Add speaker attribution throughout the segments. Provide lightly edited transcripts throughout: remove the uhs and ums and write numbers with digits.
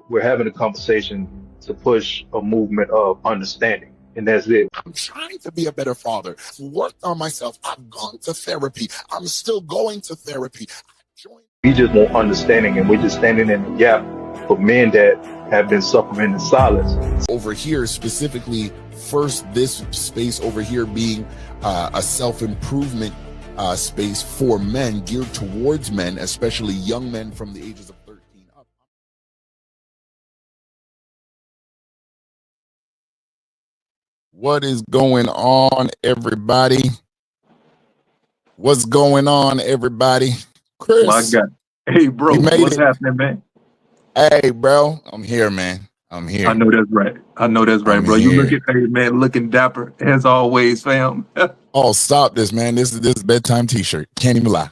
Speaker 1: We're having a conversation to push a movement of understanding, and that's it.
Speaker 2: I'm trying to be a better father. Worked on myself. I've gone to therapy. I'm still going to therapy. Joined
Speaker 1: We just want understanding, and we're just standing in the gap for men that have been suffering in silence.
Speaker 2: over here specifically. First, this space over here being a self-improvement space for men, geared towards men, especially young men from the ages of 13 up. What is going on, everybody? What's going on, everybody?
Speaker 3: My
Speaker 2: Chris,
Speaker 3: God. Hey, bro,
Speaker 2: we made
Speaker 3: what's
Speaker 2: it.
Speaker 3: happening, man?
Speaker 2: Hey, bro, I'm here, man. I'm
Speaker 3: I
Speaker 2: here.
Speaker 3: know that's right. I know that's right,
Speaker 2: I'm
Speaker 3: bro. You
Speaker 2: here.
Speaker 3: looking, hey, man, looking dapper as always, fam.
Speaker 2: Oh, stop this, man. This is bedtime t-shirt. Can't even lie.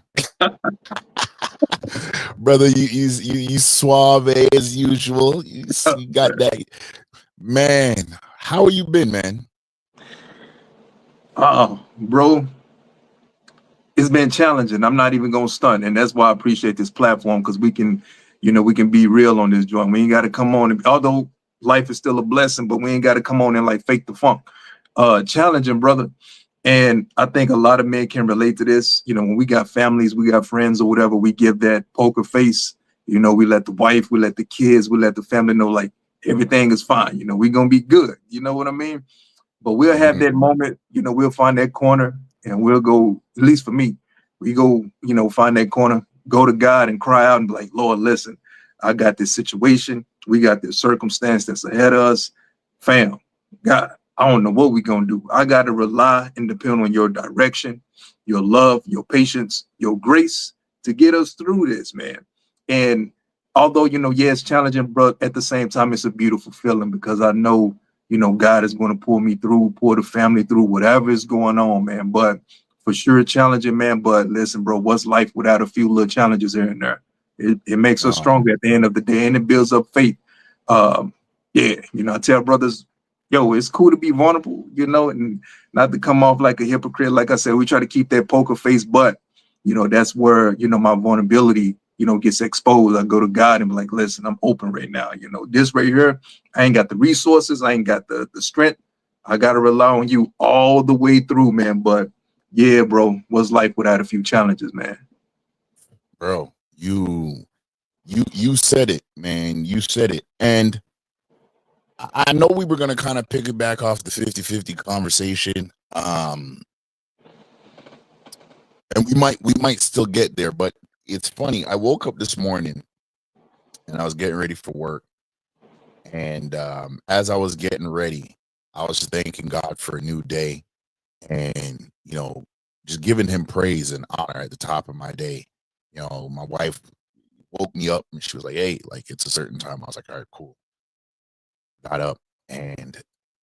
Speaker 2: Brother, you suave as usual. You got that. Man, how you been, man?
Speaker 3: Bro, it's been challenging. I'm not even gonna stunt, and that's why I appreciate this platform because we can, we can be real on this joint. We ain't got to come on, although life is still a blessing, but we ain't got to come on and like fake the funk. Challenging, brother. And I think a lot of men can relate to this. When we got families, we got friends or whatever, we give that poker face. We let the wife, we let the kids, we let the family know like everything is fine. We're gonna be good. You know what I mean? But we'll have that moment, we'll find that corner and we'll go, at least for me, we go, find that corner, go to God and cry out and be like, Lord, listen, I got this situation. We got this circumstance that's ahead of us. Fam, God, I don't know what we're going to do. I got to rely and depend on your direction, your love, your patience, your grace to get us through this, man. And although, yeah, it's challenging, but at the same time, it's a beautiful feeling because I know God is going to pull me through, pull the family through, whatever is going on, man. But for sure, challenging, man. But listen, bro, what's life without a few little challenges here and there? It makes us stronger at the end of the day, and it builds up faith. Yeah, I tell brothers, yo, it's cool to be vulnerable, and not to come off like a hypocrite. Like I said, we try to keep that poker face, but that's where my vulnerability gets exposed. I go to God and be like, listen, I'm open right now. This right here, I ain't got the resources. I ain't got the strength. I got to rely on you all the way through, man. But yeah, bro, what's life without a few challenges, man?
Speaker 2: Bro, you said it, man. You said it. And I know we were going to kind of piggyback off the 50-50 conversation. And we might still get there, but it's funny. I woke up this morning and I was getting ready for work. And as I was getting ready, I was thanking God for a new day and, just giving him praise and honor at the top of my day. My wife woke me up and she was like, hey, like it's a certain time. I was like, all right, cool. Got up and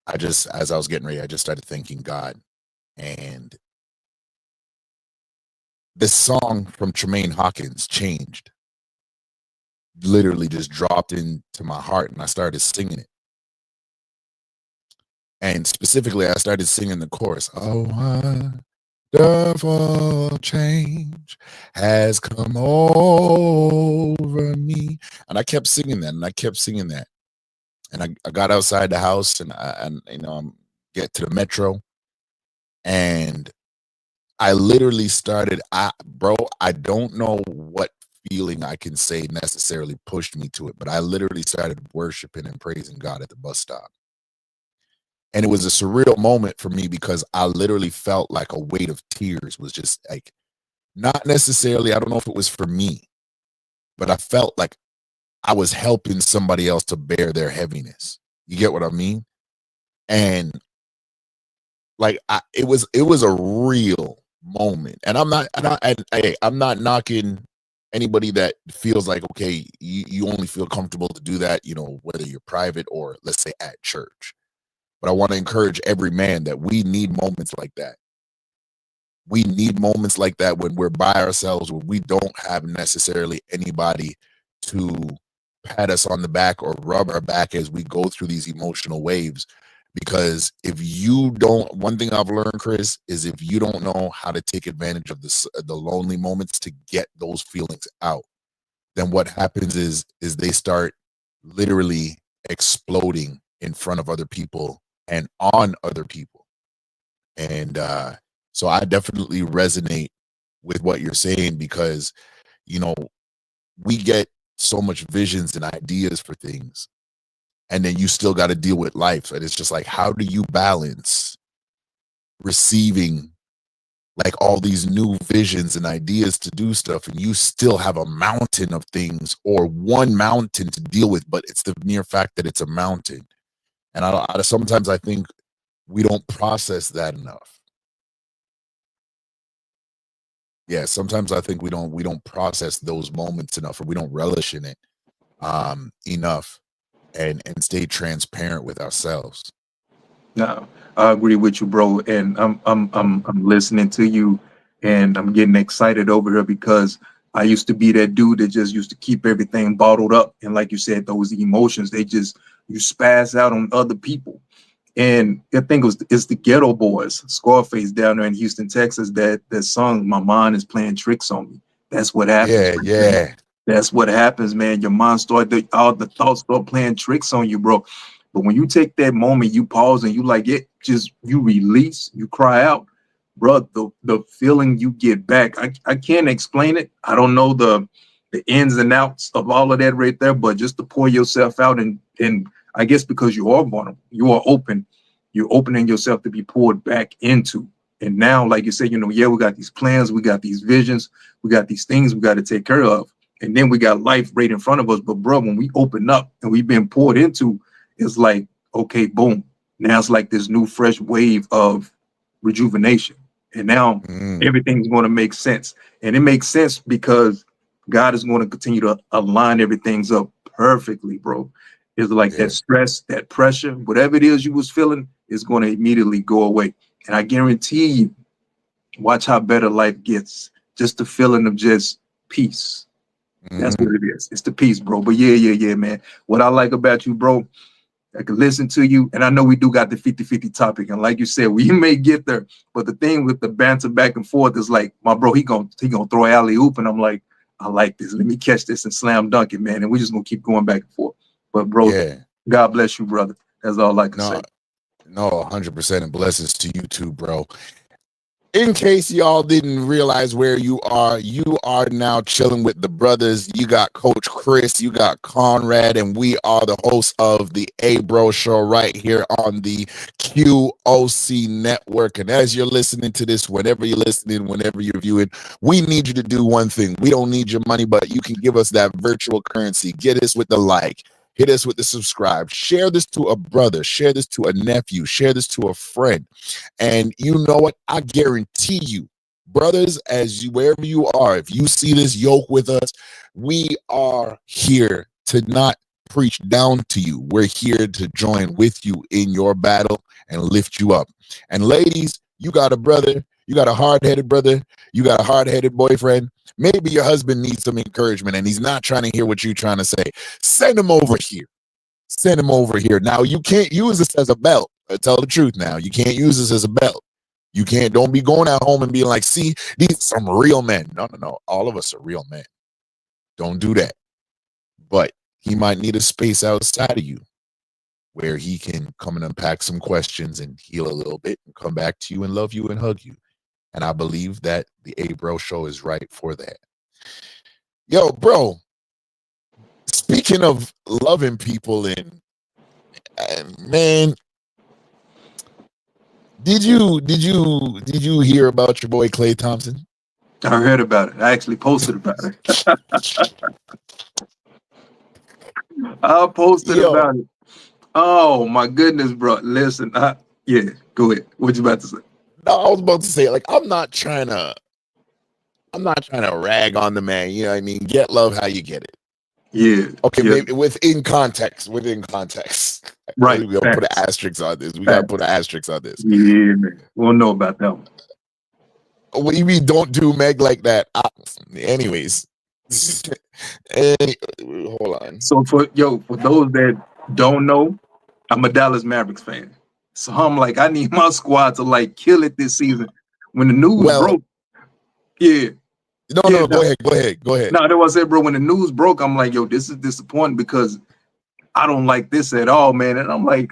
Speaker 2: as I was getting ready, I just started thanking God. And this song from Tremaine Hawkins, Changed, literally just dropped into my heart and I started singing it. And specifically, I started singing the chorus. Oh, wonderful change has come over me. And I kept singing that and I kept singing that. And I got outside the house and I'm get to the metro. And I literally started, I don't know what feeling I can say necessarily pushed me to it, but I literally started worshiping and praising God at the bus stop. And it was a surreal moment for me because I literally felt like a weight of tears was just like, not necessarily, I don't know if it was for me, but I felt like I was helping somebody else to bear their heaviness. You get what I mean? And like it was a real moment. And I'm not knocking anybody that feels like, okay, you only feel comfortable to do that, whether you're private or let's say at church. But I want to encourage every man that we need moments like that. We need moments like that when we're by ourselves, when we don't have necessarily anybody to pat us on the back or rub our back as we go through these emotional waves. Because if you don't, one thing I've learned, Chris, is if you don't know how to take advantage of the lonely moments to get those feelings out, then what happens is they start literally exploding in front of other people and on other people. And so I definitely resonate with what you're saying, because, you know, we get so much visions and ideas for things, and then you still got to deal with life. And it's just like, how do you balance receiving like all these new visions and ideas to do stuff, and you still have a mountain of things, or one mountain to deal with, but it's the mere fact that it's a mountain. And sometimes I think we don't process that enough. Yeah, sometimes I think we don't process those moments enough, or we don't relish in it enough, and stay transparent with ourselves.
Speaker 3: No, I agree with you, bro. And I'm listening to you, and I'm getting excited over here because I used to be that dude that just used to keep everything bottled up. And like you said, those emotions, you spaz out on other people. And I think it's the Ghetto Boys, Scarface down there in Houston, Texas, that song "My Mind Is Playing Tricks on Me." That's what happens.
Speaker 2: Yeah.
Speaker 3: That's what happens, man. Your mind all the thoughts start playing tricks on you, bro. But when you take that moment, you pause and you like it, just you release, you cry out, bro. The feeling you get back, I can't explain it. I don't know the ins and outs of all of that right there, but just to pour yourself out, and I guess because you are vulnerable, you are open, you're opening yourself to be poured back into. And now, like you said, yeah, we got these plans, we got these visions, we got these things we got to take care of. And then we got life right in front of us. But bro, when we open up and we've been poured into, it's like, okay, boom. Now it's like this new fresh wave of rejuvenation. And now everything's going to make sense. And it makes sense because God is going to continue to align everything's up perfectly, bro. It's like that stress, that pressure, whatever it is you was feeling is going to immediately go away. And I guarantee you, watch how better life gets. Just the feeling of just peace. That's what it is. It's the peace, bro. But yeah, man. What I like about you, bro, I can listen to you. And I know we do got the 50-50 topic. And like you said, we may get there. But the thing with the banter back and forth is like, my bro, he gonna throw alley-oop. And I'm like, I like this. Let me catch this and slam dunk it, man. And we're just gonna keep going back and forth. But bro, God bless you, brother. That's all I can say.
Speaker 2: No, 100%. And blessings to you too, bro. In case y'all didn't realize where you are now chilling with the brothers. You got Coach Chris, you got Conrad, and we are the hosts of the A-Bro Show right here on the QOC Network. And as you're listening to this, whenever you're listening, whenever you're viewing, we need you to do one thing. We don't need your money, but you can give us that virtual currency. Get us with the like. Hit us with the subscribe. Share this to a brother. Share this to a nephew. Share this to a friend. And you know what? I guarantee you, brothers, wherever you are, if you see this, yoke with us. We are here to not preach down to you. We're here to join with you in your battle and lift you up. And ladies, you got a brother. You got a hard-headed brother. You got a hard-headed boyfriend. Maybe your husband needs some encouragement and he's not trying to hear what you're trying to say. Send him over here. Send him over here. Now, you can't use this as a belt. Tell the truth now. You can't use this as a belt. You can't. Don't be going at home and being like, see, these are some real men. No. All of us are real men. Don't do that. But he might need a space outside of you where he can come and unpack some questions and heal a little bit and come back to you and love you and hug you. And I believe that the A-Bro Show is right for that. Yo, bro, speaking of loving people and man, did you hear about your boy Klay Thompson?
Speaker 3: I heard about it. I actually posted about it. I posted about it. Oh my goodness, bro. Listen, yeah, go ahead. What you about to say?
Speaker 2: No, I was about to say, like, I'm not trying to rag on the man. You know what I mean? Get love how you get it.
Speaker 3: Yeah.
Speaker 2: Okay, maybe within context.
Speaker 3: Right.
Speaker 2: We gotta put an asterisk on this.
Speaker 3: Yeah, man. We'll know about that one.
Speaker 2: What do you mean don't do Meg like that? Anyways. Hold on.
Speaker 3: So for those that don't know, I'm a Dallas Mavericks fan. So I'm like, I need my squad to like kill it this season. When the news broke,
Speaker 2: go ahead.
Speaker 3: No, that was it, bro. When the news broke, I'm like, yo, this is disappointing because I don't like this at all, man. And I'm like,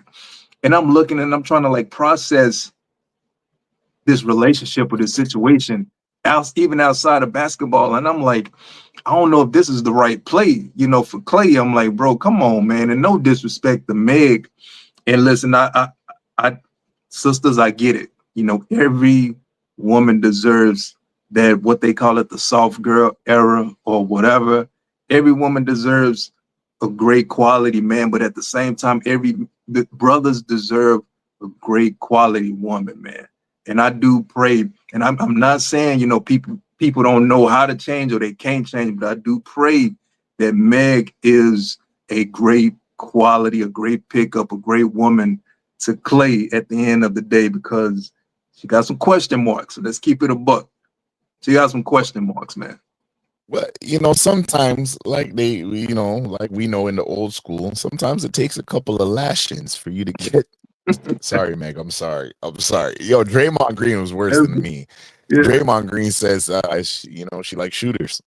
Speaker 3: and I'm looking and I'm trying to like process this relationship or this situation even outside of basketball. And I'm like, I don't know if this is the right play, you know, for Klay. I'm like, bro, come on, man. And no disrespect to Meg. And listen, I sisters, I get it. You know, every woman deserves that, what they call it, the soft girl era or whatever. Every woman deserves a great quality man, but at the same time, the brothers deserve a great quality woman, man. And I do pray, and I'm not saying, you know, people don't know how to change or they can't change, but I do pray that Meg is a great quality, a great pickup, a great woman to Klay at the end of the day, because she got some question marks. So let's keep it a buck. She got some question marks, man.
Speaker 2: Well, you know, sometimes like you know, like we know in the old school, sometimes it takes a couple of lashings for you to get. Sorry, Meg. I'm sorry. Yo, Draymond Green was worse than me. Yeah. Draymond Green says, you know, she likes shooters.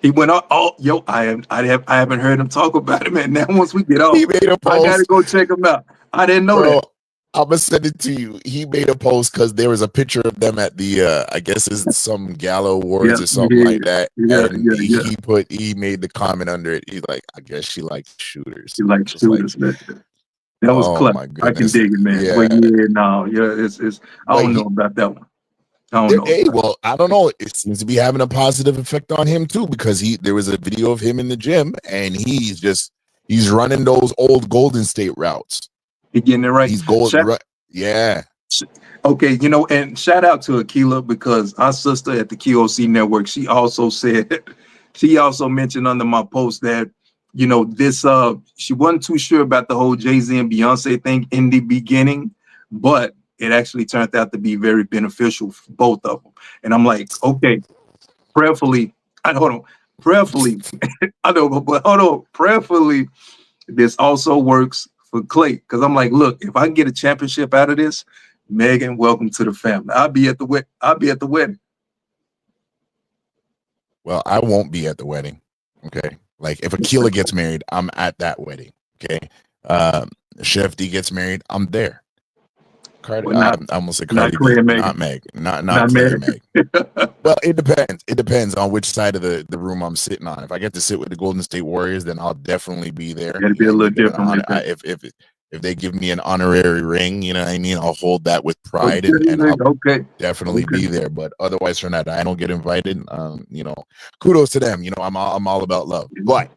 Speaker 3: He went up. Oh, yo, I haven't heard him talk about it, man. Now once we get off,
Speaker 2: he made a post.
Speaker 3: I gotta go check him out. I didn't know that.
Speaker 2: I'm gonna send it to you. He made a post because there was a picture of them at the I guess it's some gala awards or something like that. He made the comment under it. He's like, I guess she likes shooters.
Speaker 3: She likes shooters, man. That was clever. I can dig it, man. Yeah. But it's I don't know about that one. I don't know.
Speaker 2: Well, I don't know. It seems to be having a positive effect on him too, because there was a video of him in the gym and he's running those old Golden State routes.
Speaker 3: He's getting it right.
Speaker 2: He's golden. Yeah.
Speaker 3: Okay, you know, and shout out to Akila, because our sister at the QOC Network, she also mentioned under my post that, you know, this she wasn't too sure about the whole Jay-Z and Beyonce thing in the beginning, but it actually turned out to be very beneficial for both of them. And I'm like, okay, prayerfully, prayerfully, this also works for Klay, because I'm like, look, if I can get a championship out of this, Megan, welcome to the family. I'll be at the wedding.
Speaker 2: Well, I won't be at the wedding. Okay. Like if Akila gets married, I'm at that wedding. Okay. Chef D gets married, I'm there. Cardi, I almost said Cardi B, not Meg. Not Clay and Meg. Well, it depends. It depends on which side of the room I'm sitting on. If I get to sit with the Golden State Warriors, then I'll definitely be there.
Speaker 3: It'll be a little different.
Speaker 2: If they give me an honorary ring, you know what I mean, I'll hold that with pride and I'll definitely be there. But otherwise, from that, I don't get invited. You know, kudos to them. You know, I'm all about love. But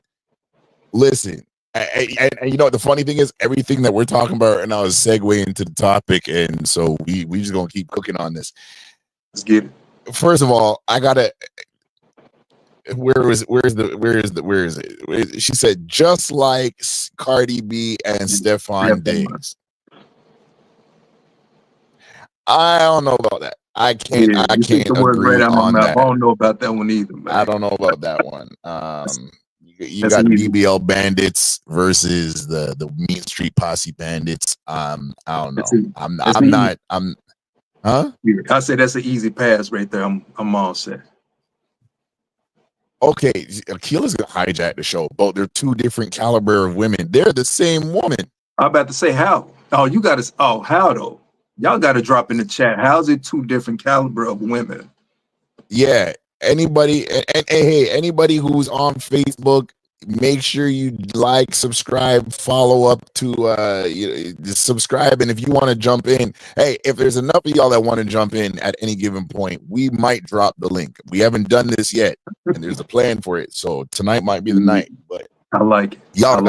Speaker 2: listen. And you know, the funny thing is, everything that we're talking about right now is segue into the topic, and so we just gonna keep cooking on this.
Speaker 3: Let's get it.
Speaker 2: First of all, I gotta. Where is it? She said, just like Cardi B and Stephon Diggs. I don't know about that. I can't agree on that.
Speaker 3: I don't know about that one either, man.
Speaker 2: I don't know about that one. You got the BBL Bandits versus the Mean Street Posse Bandits. I don't know.
Speaker 3: I said that's an easy pass right there. I'm all set.
Speaker 2: Okay, Akila's gonna hijack the show, but they're two different caliber of women. They're the same woman.
Speaker 3: I'm about to say how. Oh, you got to. Oh, how though? Y'all got to drop in the chat. How's it two different caliber of women?
Speaker 2: Yeah. Anybody and hey, anybody who's on Facebook, make sure you like, subscribe, follow up to subscribe. And if you want to jump in, hey, if there's enough of y'all that want to jump in at any given point, we might drop the link. We haven't done this yet, and there's a plan for it. So tonight might be the night. But
Speaker 3: I like it.
Speaker 2: Y'all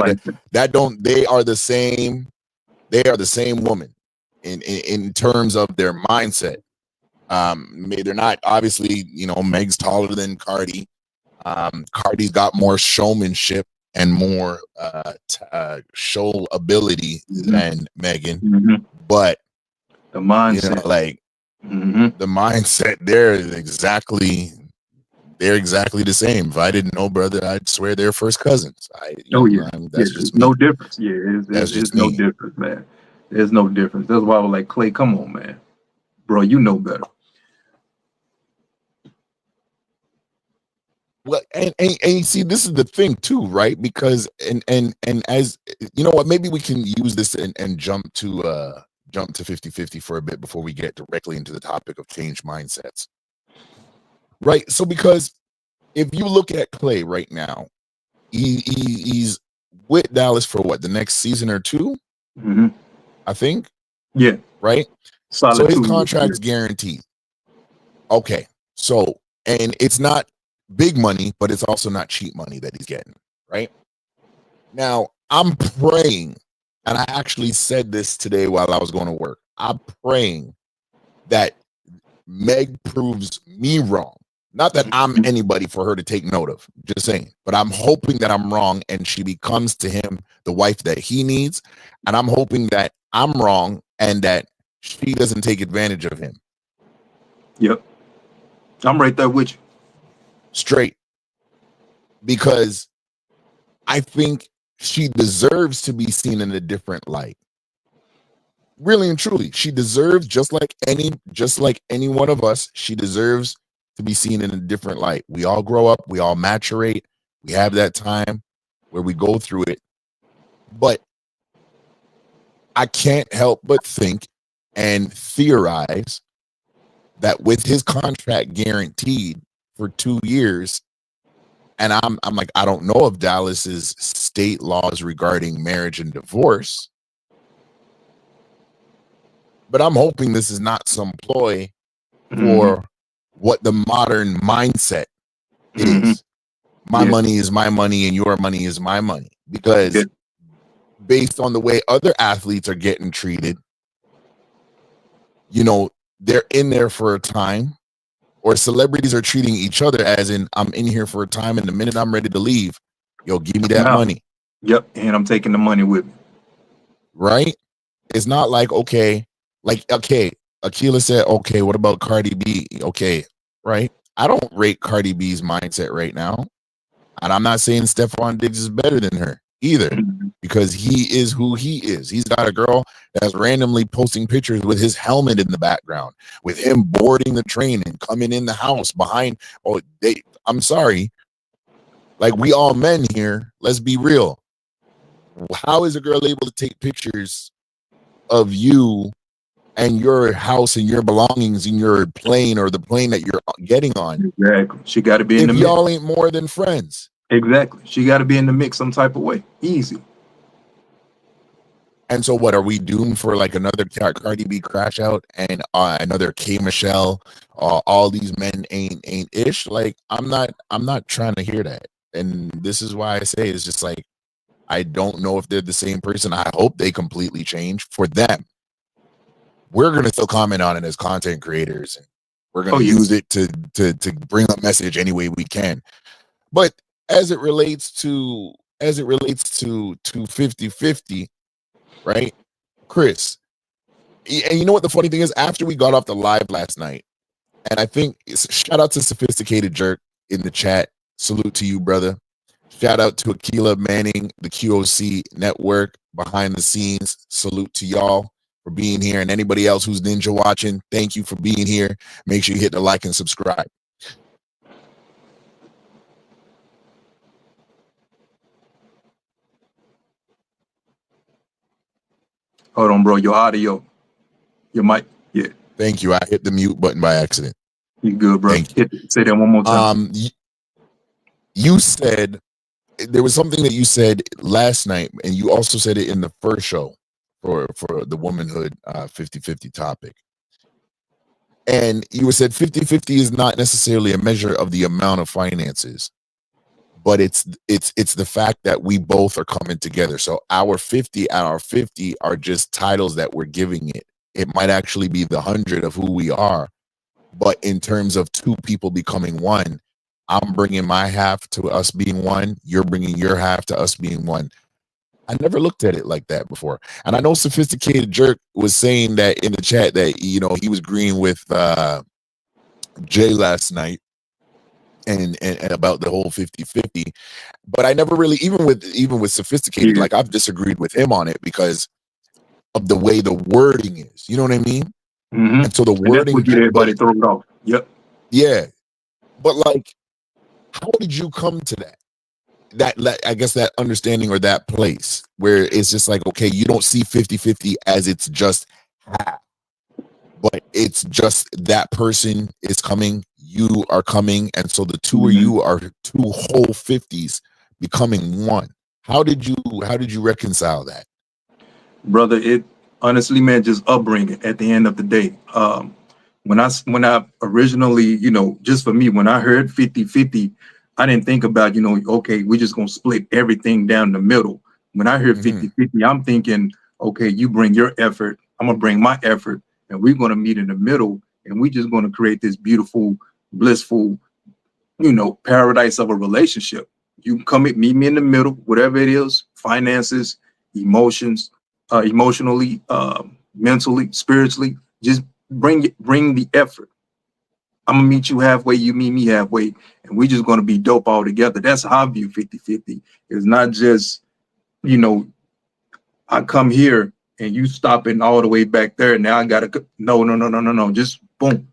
Speaker 2: they are the same. They are the same woman in terms of their mindset. They're not, obviously, you know, Meg's taller than Cardi. Cardi's got more showmanship and more show ability than Megan, but
Speaker 3: the mindset,
Speaker 2: you know, like the mindset, they're exactly the same. If I didn't know, brother, I'd swear they're first cousins. That's just
Speaker 3: no difference. Yeah, there's no difference, man. There's no difference. That's why I was like, Klay, come on, man, bro, you know better.
Speaker 2: Well, and you see, this is the thing too, right? Because and as you know what, maybe we can use this and jump to 50-50 for a bit before we get directly into the topic of change mindsets. Right. So because if you look at Clay right now, he's with Dallas for what, the next season or two,
Speaker 3: Mm-hmm.
Speaker 2: I think.
Speaker 3: Yeah.
Speaker 2: Right.
Speaker 3: Solid
Speaker 2: So his
Speaker 3: 2 years.
Speaker 2: contract's guaranteed. Okay. So, and it's not big money, but it's also not cheap money that he's getting. Right now, I'm praying, and I actually said this today while I was going to work. I'm praying that Meg proves me wrong. Not that I'm anybody for her to take note of, just saying. But I'm hoping that I'm wrong and she becomes to him the wife that he needs. And I'm hoping that I'm wrong and that she doesn't take advantage of him.
Speaker 3: Yep. I'm right there with you.
Speaker 2: Straight. Because I think she deserves to be seen in a different light. Really and truly, she deserves, just like any one of us, she deserves to be seen in a different light. We all grow up, we all maturate, we have that time where we go through it. But I can't help but think and theorize that with his contract guaranteed for 2 years, and I'm like, I don't know of Dallas's state laws regarding marriage and divorce, but I'm hoping this is not some ploy for what the modern mindset is. My money is my money and your money is my money. Because based on the way other athletes are getting treated, you know, they're in there for a time, or celebrities are treating each other as in, I'm in here for a time, and the minute I'm ready to leave, yo, give me that money.
Speaker 3: Yep, and I'm taking the money with me.
Speaker 2: Right? It's not like, okay, Akila said, okay, what about Cardi B? Okay, right? I don't rate Cardi B's mindset right now. And I'm not saying Stephon Diggs is better than her either, because he is who he is. He's got a girl that's randomly posting pictures with his helmet in the background, with him boarding the train and coming in the house behind. I'm sorry. Like, we all men here, let's be real. How is a girl able to take pictures of you and your house and your belongings in your plane, or the plane that you're getting on?
Speaker 3: Exactly. She got to be in the
Speaker 2: mix.
Speaker 3: mix.
Speaker 2: Y'all ain't more than friends.
Speaker 3: Exactly. She got to be in the mix some type of way. Easy.
Speaker 2: And so what, are we doomed for like another Cardi B crash out and another K Michelle? All these men ain't ish. Like, I'm not trying to hear that. And this is why I say it's just like, I don't know if they're the same person. I hope they completely change for them. We're going to still comment on it as content creators, and we're going to use it to bring a message any way we can. But as it relates to 50-50, right, Chris? And you know what the funny thing is? After we got off the live last night, and I think shout out to Sophisticated Jerk in the chat. Salute to you, brother. Shout out to Akila Manning, the QOC network behind the scenes. Salute to y'all for being here, and anybody else who's ninja watching, thank you for being here. Make sure you hit the like and subscribe.
Speaker 3: Hold on, bro. Your audio, your mic. Yeah.
Speaker 2: Thank you. I hit the mute button by accident.
Speaker 3: You good, bro? Say that one more time.
Speaker 2: You said there was something that you said last night, and you also said it in the first show for the womanhood 50-50 topic. And you said 50-50 is not necessarily a measure of the amount of finances, but it's the fact that we both are coming together. So our 50 and our 50 are just titles that we're giving it. It might actually be the 100 of who we are, but in terms of two people becoming one, I'm bringing my half to us being one. You're bringing your half to us being one. I never looked at it like that before. And I know Sophisticated Jerk was saying that in the chat that, you know, he was agreeing with Jay last night and about the whole 50-50. But I never really, even with Sophisticated, like, I've disagreed with him on it because of the way the wording is. You know what I mean?
Speaker 3: Mm-hmm.
Speaker 2: And so the wording,
Speaker 3: get everybody thrown off. Yep.
Speaker 2: Yeah. But like, How did you come to that I guess that understanding or that place where it's just like, okay, you don't see 50-50 as it's just half, but it's just that person is coming, you are coming, and so the two of you are two whole 50s becoming one. How did you reconcile that?
Speaker 3: Brother, it honestly, man, just upbringing at the end of the day. When I originally, you know, just for me, when I heard 50-50, I didn't think about, you know, okay, we're just gonna split everything down the middle. When I heard 50-50, I'm thinking, okay, you bring your effort, I'm gonna bring my effort, and we're gonna meet in the middle, and we're just gonna create this beautiful, blissful, you know, paradise of a relationship. You come meet me in the middle, whatever it is, finances, emotions, emotionally, mentally, spiritually, just bring the effort. I'm gonna meet you halfway, you meet me halfway, and we're just gonna be dope all together. That's how I view 50-50. It's not just, you know, I come here and you stopping all the way back there. Now I gotta no. Just boom.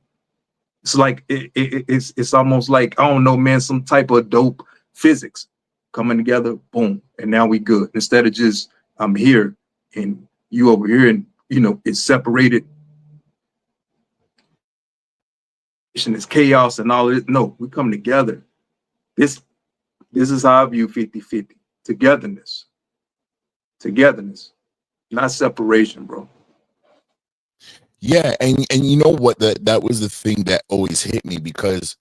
Speaker 3: It's like it's almost like, I don't know, man, some type of dope physics coming together, boom, and now we good. Instead of just I'm here and you over here, and you know it's separated. It's chaos and all this. No, we come together. This is how I view 50-50. Togetherness. Togetherness, not separation, bro.
Speaker 2: Yeah, and you know what, that was the thing that always hit me, because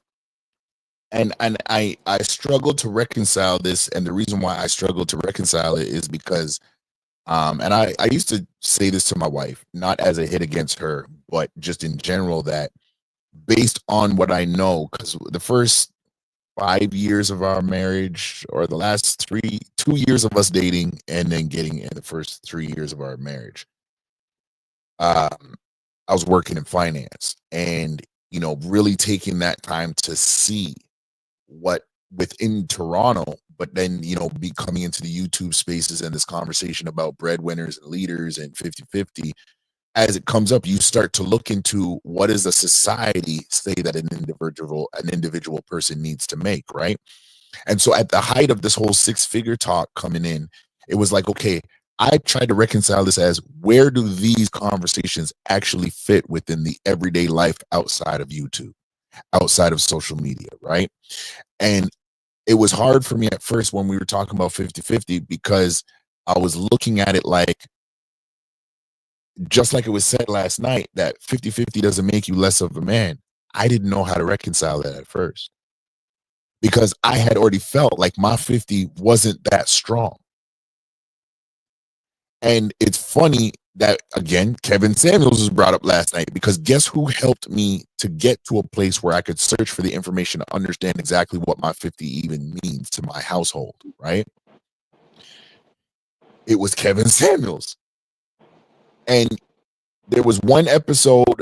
Speaker 2: and I struggle to reconcile this, and the reason why I struggle to reconcile it is because and I used to say this to my wife, not as a hit against her, but just in general, that based on what I know, because the first 5 years of our marriage, or the last 2 years of us dating and then getting in the first 3 years of our marriage, I was working in finance, and you know, really taking that time to see what within Toronto, but then, you know, be coming into the YouTube spaces and this conversation about breadwinners and leaders and 50-50. As it comes up, you start to look into what does the society say that an individual person needs to make, right? And so at the height of this whole six-figure talk coming in, it was like, okay, I tried to reconcile this as, where do these conversations actually fit within the everyday life outside of YouTube, outside of social media, right? And it was hard for me at first when we were talking about 50-50, because I was looking at it like, just like it was said last night, that 50-50 doesn't make you less of a man. I didn't know how to reconcile that at first, because I had already felt like my 50 wasn't that strong. And it's funny that, again, Kevin Samuels was brought up last night, because guess who helped me to get to a place where I could search for the information to understand exactly what my 50 even means to my household, right? It was Kevin Samuels. And there was one episode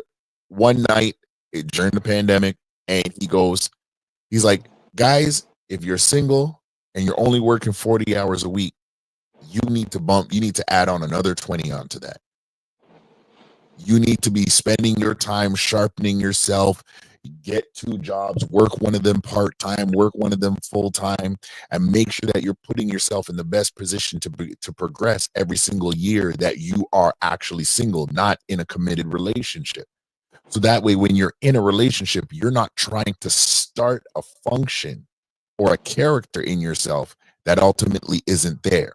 Speaker 2: one night during the pandemic, and he's like, guys, if you're single and you're only working 40 hours a week, you need to add on another 20 onto that. You need to be spending your time sharpening yourself. Get 2 jobs, work one of them part-time, work one of them full-time, and make sure that you're putting yourself in the best position to progress every single year that you are actually single, not in a committed relationship. So that way, when you're in a relationship, you're not trying to start a function or a character in yourself that ultimately isn't there.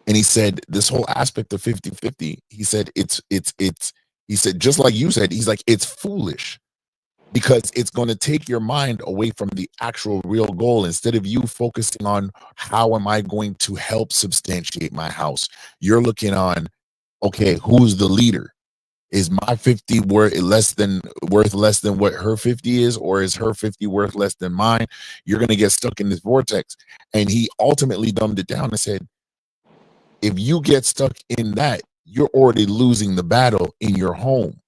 Speaker 2: And he said this whole aspect of 50-50, he said he said, just like you said, he's like, it's foolish, because it's going to take your mind away from the actual real goal. Instead of you focusing on how am I going to help substantiate my house, you're looking on, okay, who's the leader? Is my 50 worth less than what her 50 is, or is her 50 worth less than mine? You're going to get stuck in this vortex. And he ultimately dumbed it down and said, if you get stuck in that, you're already losing the battle in your home.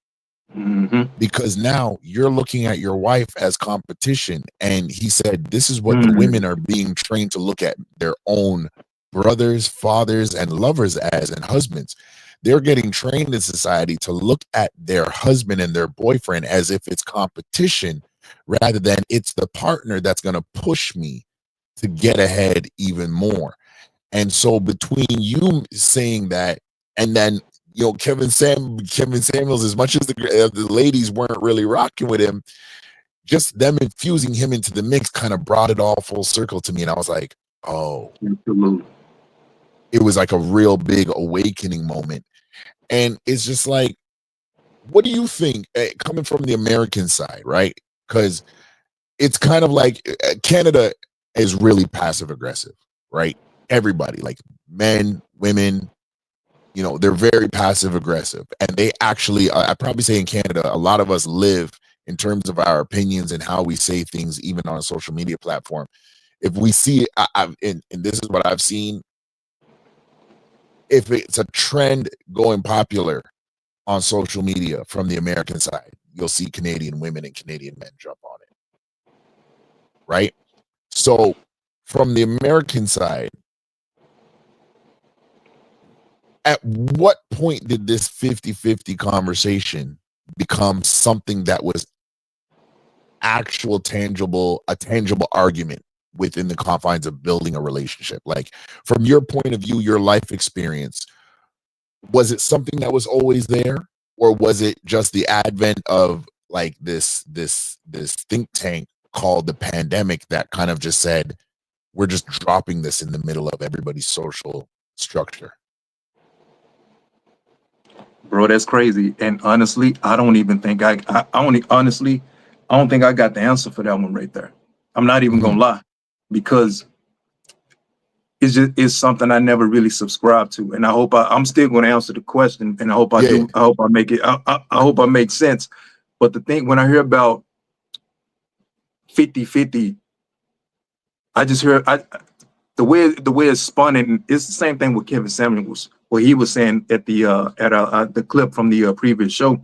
Speaker 2: Because now you're looking at your wife as competition. And he said, this is what the women are being trained to look at their own brothers, fathers, and lovers as, and husbands. They're getting trained in society to look at their husband and their boyfriend as if it's competition, rather than it's the partner that's going to push me to get ahead even more. And so between you saying that, and then, you know, Kevin Samuels, as much as the ladies weren't really rocking with him, just them infusing him into the mix kind of brought it all full circle to me. And I was like, oh,
Speaker 3: Absolutely.
Speaker 2: It was like a real big awakening moment. And it's just like, what do you think, coming from the American side, right? Because it's kind of like Canada is really passive aggressive, right? Everybody, like men, women, you know, they're very passive aggressive. And they actually, I'd probably say in Canada, a lot of us live in terms of our opinions and how we say things, even on a social media platform. If we see, and this is what I've seen, if it's a trend going popular on social media from the American side, you'll see Canadian women and Canadian men jump on it, right? So from the American side, at what point did this 50-50 conversation become something that was a tangible argument within the confines of building a relationship? Like, from your point of view, your life experience, was it something that was always there, or was it just the advent of like this think tank called the pandemic that kind of just said, we're just dropping this in the middle of everybody's social structure?
Speaker 3: Bro, that's crazy. And honestly, I don't even think I don't think I got the answer for that one right there. I'm not even gonna lie, because it's something I never really subscribed to. And I hope I'm still going to answer the question, and I hope I do. I hope I make it. I hope I make sense. But the thing, when I hear about 50-50, I just hear the way it's spun, and it's the same thing with Kevin Samuels, where he was saying at the clip from the previous show,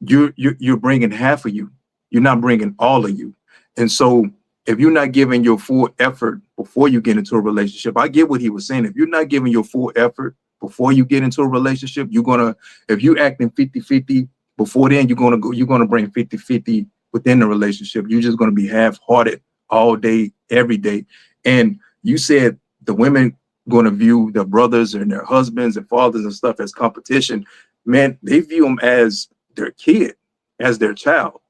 Speaker 3: you're bringing half of you, you're not bringing all of you. And so if you're not giving your full effort before you get into a relationship, I get what he was saying. If you're not giving your full effort before you get into a relationship, if you're acting 50-50 before then, you're gonna bring 50-50 within the relationship. You're just gonna be half-hearted all day, every day. And you said the women gonna view their brothers and their husbands and fathers and stuff as competition. Man, they view them as their kid, as their child.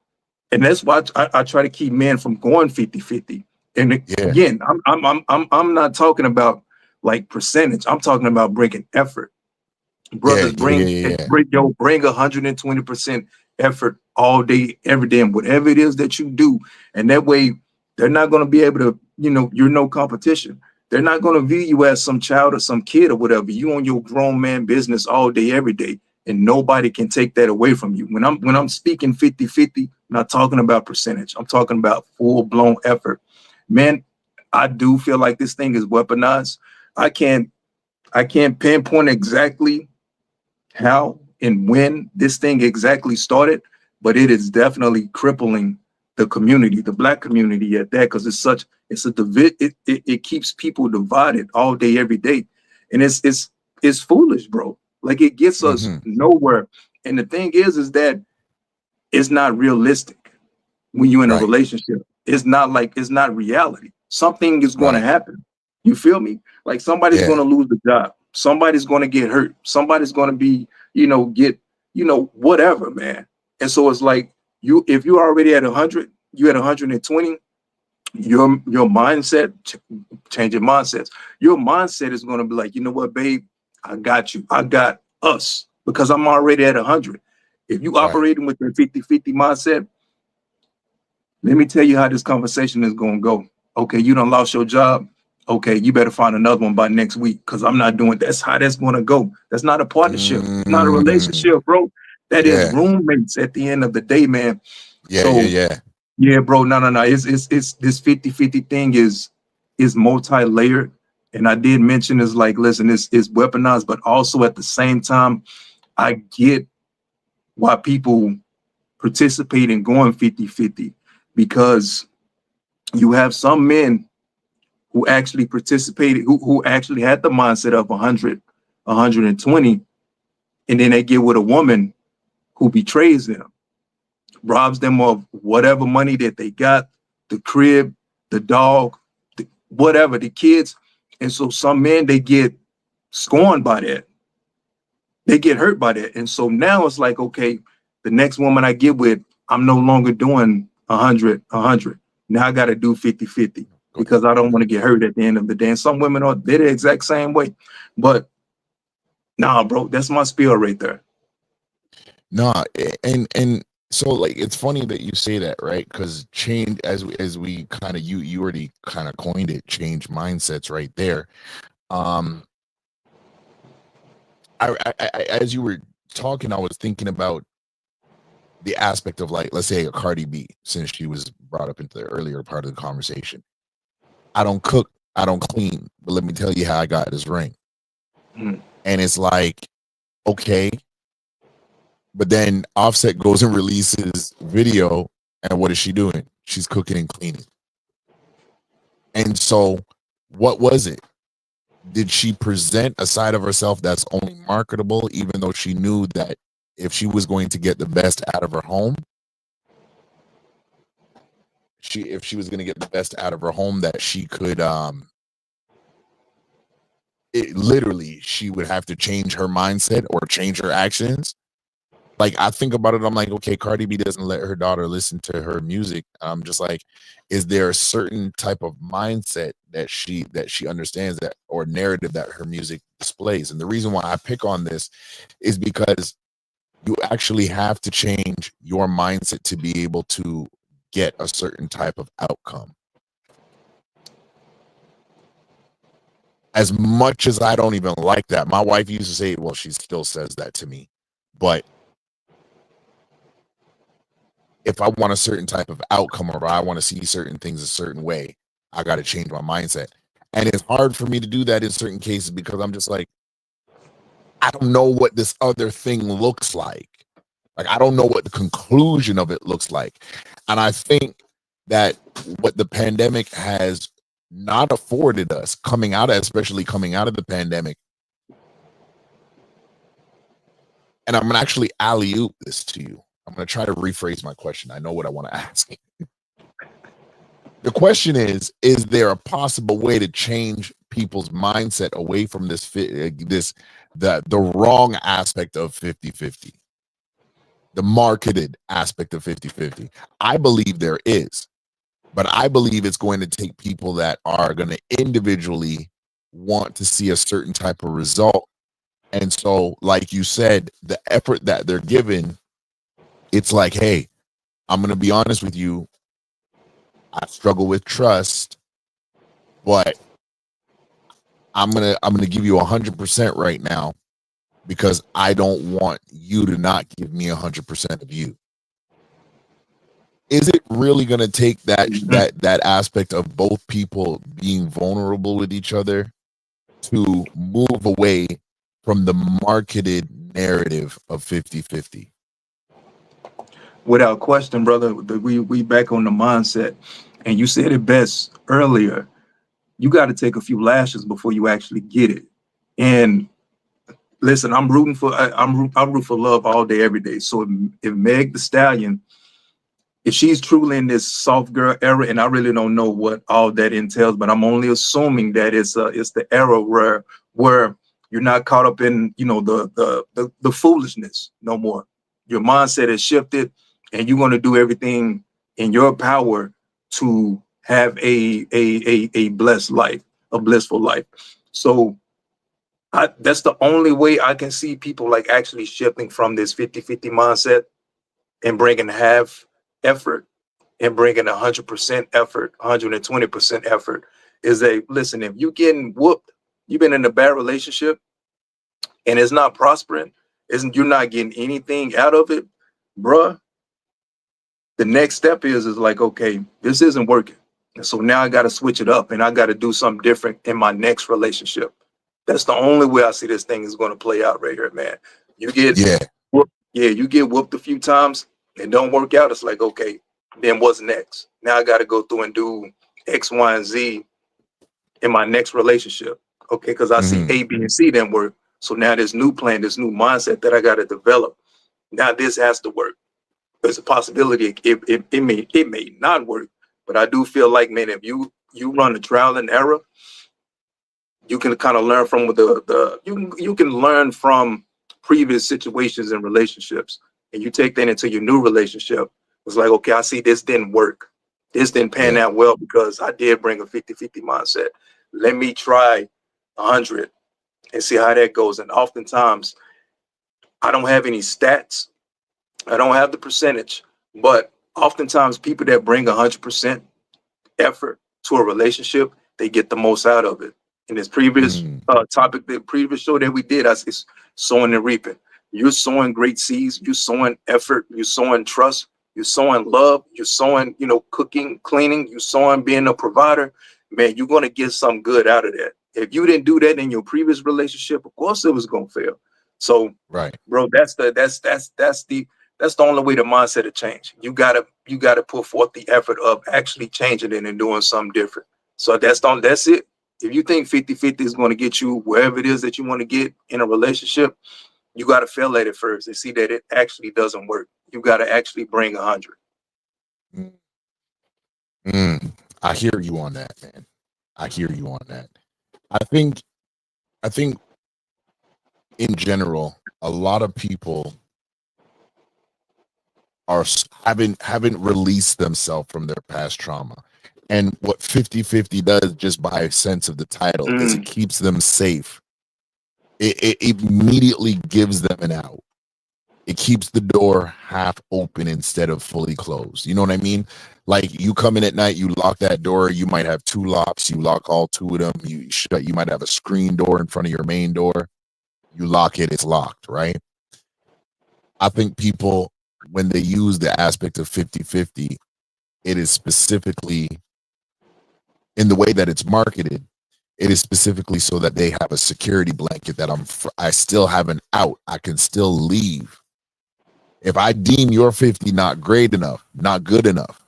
Speaker 3: And that's why I try to keep men from going 50-50. And again, I'm not talking about like percentage. I'm talking about bringing effort. Brothers, bring 120% effort all day, every day, and whatever it is that you do. And that way, they're not going to be able to, you're no competition. They're not going to view you as some child or some kid or whatever. You on your grown man business all day, every day. And nobody can take that away from you. When I'm speaking 50-50, I'm not talking about percentage. I'm talking about full-blown effort. Man, I do feel like this thing is weaponized. I can't pinpoint exactly how and when this thing exactly started, but it is definitely crippling the community, the Black community at that, because it keeps people divided all day, every day. And it's foolish, bro. Like, it gets us nowhere. And the thing is that it's not realistic when you're in a relationship. It's not reality. Something is going to happen. You feel me? Like, somebody's going to lose the job. Somebody's going to get hurt. Somebody's going to be, whatever, man. And so it's like, if you're already at 100, you're at 120, your mindset, changing mindsets. Your mindset is going to be like, you know what, babe? I got you. I got us, because I'm already at 100. If you operating with your 50-50 mindset, let me tell you how this conversation is going to go. Okay, you done lost your job. Okay, you better find another one by next week, because I'm not doing that. That's how that's going to go. That's not a partnership. It's not a relationship, bro. That is roommates at the end of the day, man. Yeah, bro. No. It's this 50-50 thing is multi-layered. And I did mention, is like, listen, it's weaponized, but also at the same time, I get why people participate in going 50-50, because you have some men who actually participated, who actually had the mindset of 100, 120, and then they get with a woman who betrays them. robs them of whatever money that they got, the crib, the dog, whatever, the kids. And so some men, they get scorned by that. They get hurt by that. And so now it's like, okay, the next woman I get with, I'm no longer doing 100. Now I got to do 50-50 because I don't want to get hurt at the end of the day. And some women are, they're the exact same way. But nah, bro, that's my spiel right there.
Speaker 2: Nah, and so like it's funny that you say that, right? Because change, as we kind of you already kind of coined it, change mindsets right there. I as you were talking, I was thinking about the aspect of, like, let's say a Cardi B, since she was brought up into the earlier part of the conversation. I don't cook, I don't clean, but let me tell you how I got this ring. And it's like, okay, but then Offset goes and releases video, and what is she doing? She's cooking and cleaning. And so what was it? Did she present a side of herself that's only marketable, even though she knew that if she was going to get the best out of her home, if she was going to get the best out of her home, that she could, literally, she would have to change her mindset or change her actions. Like, I think about it, I'm like, okay, Cardi B doesn't let her daughter listen to her music. I'm just like, is there a certain type of mindset that she understands, that, or narrative that her music displays? And the reason why I pick on this is because you actually have to change your mindset to be able to get a certain type of outcome. As much as I don't even like that, my wife used to say, well, she still says that to me, but if I want a certain type of outcome, or I want to see certain things a certain way, I got to change my mindset. And it's hard for me to do that in certain cases because I'm just like, I don't know what this other thing looks like. Like, I don't know what the conclusion of it looks like. And I think that what the pandemic has not afforded us, especially coming out of the pandemic, and I'm going to actually alley-oop this to you. I'm going to try to rephrase my question. I know what I want to ask. The question is there a possible way to change people's mindset away from the wrong aspect of 50-50, the marketed aspect of 50-50? I believe there is, but I believe it's going to take people that are going to individually want to see a certain type of result. And so, like you said, the effort that they're given, it's like, hey, I'm going to be honest with you. I struggle with trust, but I'm going to give you 100% right now because I don't want you to not give me 100% of you. Is it really going to take that aspect of both people being vulnerable with each other to move away from the marketed narrative of 50-50?
Speaker 3: Without question, brother, we back on the mindset. And you said it best earlier. You got to take a few lashes before you actually get it. And listen, I root for love all day, every day. So if Meg Thee Stallion, if she's truly in this soft girl era, and I really don't know what all that entails, but I'm only assuming that it's the era where you're not caught up in, the foolishness no more. Your mindset has shifted, and you're going to do everything in your power to have a blessed life, a blissful life. So that's the only way I can see people like actually shifting from this 50-50 mindset and bringing half effort and bringing 100% effort, 120% effort. Is listen, if you getting whooped, you've been in a bad relationship and it's not prospering, you're not getting anything out of it, bruh. The next step is like, okay, this isn't working. And so now I got to switch it up and I got to do something different in my next relationship. That's the only way I see this thing is going to play out right here, man. You get whooped, you get whooped a few times and don't work out. It's like, okay, then what's next? Now I got to go through and do X, Y, and Z in my next relationship. Okay, because I see A, B, and C didn't work. So now this new plan, this new mindset that I got to develop. Now this has to work. there's a possibility it may not work. But I do feel like, man, if you run a trial and error, you can kind of learn from you can learn from previous situations and relationships, and you take that into your new relationship. It's like, okay, I see this didn't work. This didn't pan out well because I did bring a 50-50 mindset. Let me try 100 and see how that goes. And oftentimes, I don't have any stats. I don't have the percentage, but oftentimes people that bring 100% effort to a relationship, they get the most out of it. In this previous topic, the previous show that we did, it's sowing and reaping. You're sowing great seeds. You're sowing effort. You're sowing trust. You're sowing love. You're sowing, cooking, cleaning. You're sowing being a provider. Man, you're going to get some good out of that. If you didn't do that in your previous relationship, of course it was going to fail. So,
Speaker 2: right,
Speaker 3: bro, that's the only way the mindset to change. You gotta put forth the effort of actually changing it and doing something different. So that's it. If you think 50-50 is going to get you wherever it is that you want to get in a relationship, you got to fail at it first and see that it actually doesn't work. You got to actually bring 100.
Speaker 2: I hear you on that, man. I hear you on that. I think in general, a lot of people haven't released themselves from their past trauma. And what 50-50 does, just by sense of the title, is it keeps them safe. It immediately gives them an out. It keeps the door half open instead of fully closed. You know what I mean? Like, you come in at night, you lock that door, you might have 2 locks, you lock all 2 of them, you might have a screen door in front of your main door, you lock it, it's locked, right? I think people, when they use the aspect of 50-50, it is specifically, in the way that it's marketed, it is specifically so that they have a security blanket that I still have an out. I can still leave. If I deem your 50 not great enough, not good enough,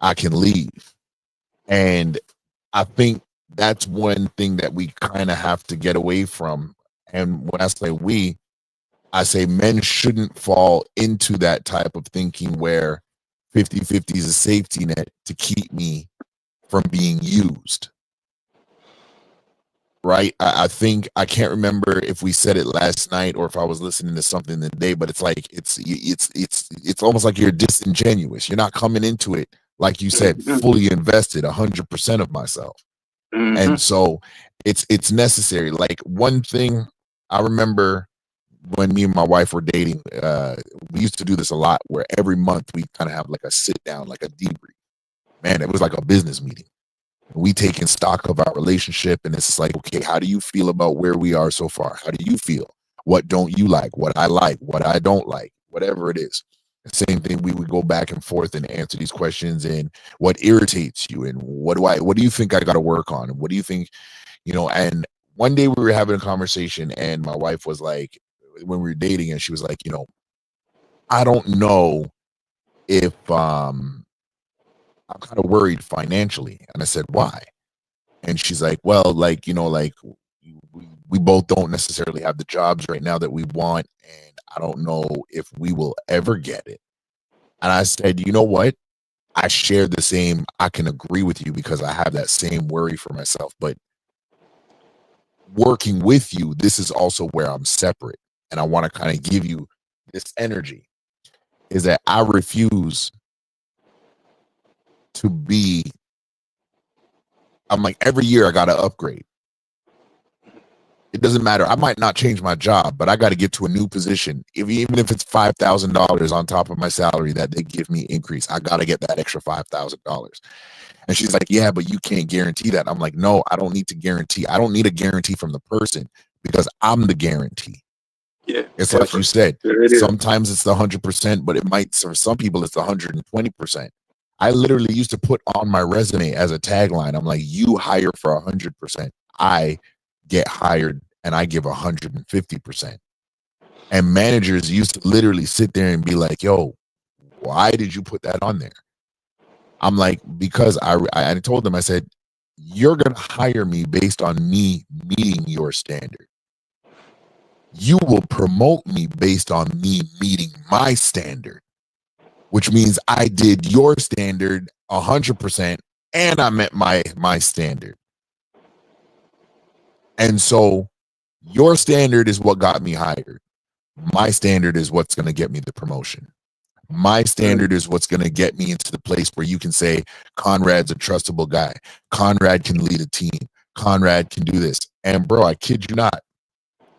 Speaker 2: I can leave. And I think that's one thing that we kind of have to get away from. And when I say we, I say men shouldn't fall into that type of thinking where 50-50 is a safety net to keep me from being used. Right? I think, I can't remember if we said it last night or if I was listening to something today, but it's like it's almost like you're disingenuous. You're not coming into it, like you said, fully invested 100% of myself. And so it's necessary. Like, one thing I remember when me and my wife were dating, we used to do this a lot, where every month we kind of have like a sit down, like a debrief. Man, it was like a business meeting. We taking stock of our relationship, and it's like, okay, how do you feel about where we are so far? How do you feel? What don't you like? What I like? What I don't like? Whatever it is. The same thing, we would go back and forth and answer these questions, and what irritates you, and what do you think I got to work on? And what do you think, and one day we were having a conversation, and my wife was like, when we were dating, and she was like, I don't know if I'm kind of worried financially. And I said, why? And she's like, well, like, we both don't necessarily have the jobs right now that we want, and I don't know if we will ever get it. And I said, you know what? I share the same, I can agree with you, because I have that same worry for myself. But working with you, this is also where I'm separate. And I want to kind of give you this energy, is that I refuse to be, I'm like, every year I got to upgrade. It doesn't matter. I might not change my job, but I got to get to a new position. Even if it's $5,000 on top of my salary that they give me increase, I got to get that extra $5,000. And she's like, yeah, but you can't guarantee that. I'm like, no, I don't need to guarantee. I don't need a guarantee from the person, because I'm the guarantee.
Speaker 3: Yeah,
Speaker 2: it's like you said, sometimes it's the 100%, but it might, for some people, it's the 120%. I literally used to put on my resume as a tagline, I'm like, you hire for 100%. I get hired and I give 150%. And managers used to literally sit there and be like, yo, why did you put that on there? I'm like, because I told them, I said, you're going to hire me based on me meeting your standard. You will promote me based on me meeting my standard. which means I did your standard 100% and I met my standard. And so your standard is what got me hired. My standard is what's going to get me the promotion. My standard is what's going to get me into the place where you can say, Conrad's a trustable guy. Conrad can lead a team. Conrad can do this. And bro, I kid you not,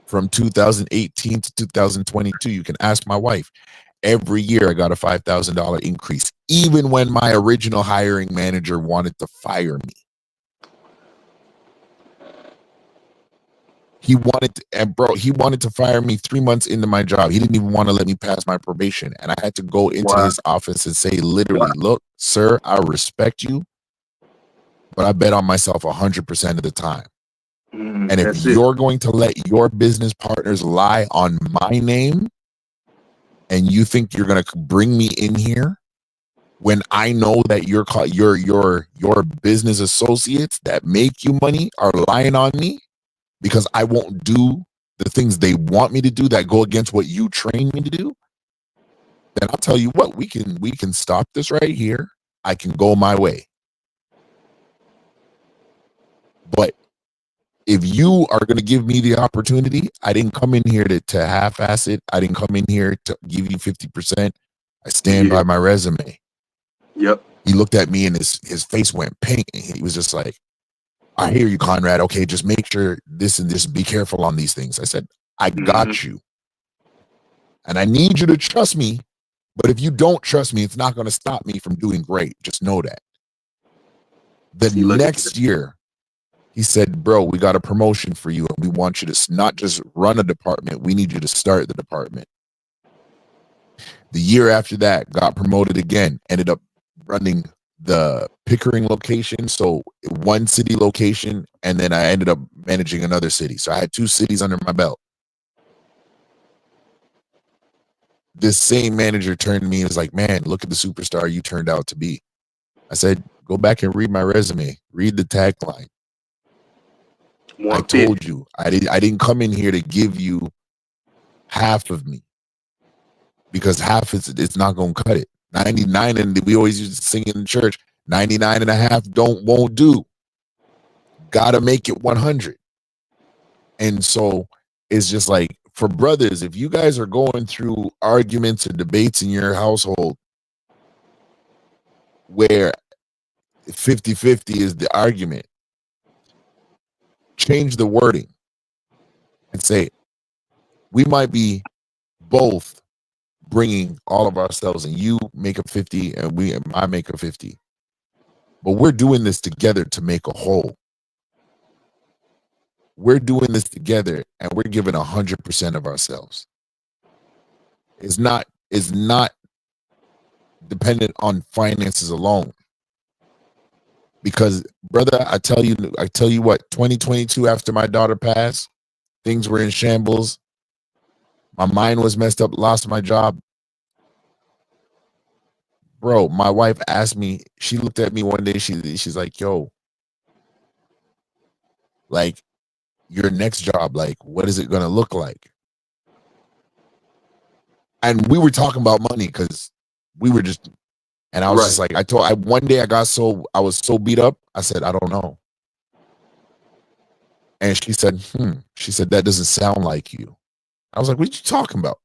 Speaker 2: from 2018 to 2022, you can ask my wife, every year I got a $5,000 increase, even when my original hiring manager wanted to fire me. He wanted to fire me 3 months into my job. He didn't even want to let me pass my probation. And I had to go into his office and say, literally, look, sir, I respect you, but I bet on myself 100% of the time. And if you're going to let your business partners lie on my name and you think you're going to bring me in here when I know that your business associates that make you money are lying on me, because I won't do the things they want me to do that go against what you train me to do, then I'll tell you what, we can stop this right here. I can go my way. But if you are going to give me the opportunity, I didn't come in here to half-ass it. I didn't come in here to give you 50%. I stand by my resume.
Speaker 3: Yep.
Speaker 2: He looked at me and his face went pink. And he was just like, I hear you, Conrad. Okay, just make sure this and this, be careful on these things. I said, I got you. And I need you to trust me. But if you don't trust me, it's not going to stop me from doing great. Just know that. The next year, he said, bro, we got a promotion for you. And we want you to not just run a department. We need you to start the department. The year after that, got promoted again. Ended up running the Pickering location, so one city location, and then I ended up managing another city. So I had 2 cities under my belt. This same manager turned to me and was like, man, look at the superstar you turned out to be. I said, go back and read my resume. Read the tagline. I told you, I didn't come in here to give you half of me, because half it's not going to cut it. 99, and we always used to sing in church, 99 and a half won't do. Gotta make it 100. And so it's just like, for brothers, if you guys are going through arguments or debates in your household where 50-50 is the argument, change the wording and say, we might be both bringing all of ourselves, and you make a 50 and I make a 50, but we're doing this together to make a whole. We're doing this together and we're giving 100% of ourselves. It's not dependent on finances alone, because brother, I tell you what, 2022, after my daughter passed, things were in shambles. My mind was messed up, lost my job. Bro, my wife asked me, she looked at me one day, she's like, yo, like, your next job, like, what is it going to look like? And we were talking about money because we were just, and I was just like, one day I was so beat up, I said, I don't know. And she said, that doesn't sound like you. I was like, what are you talking about?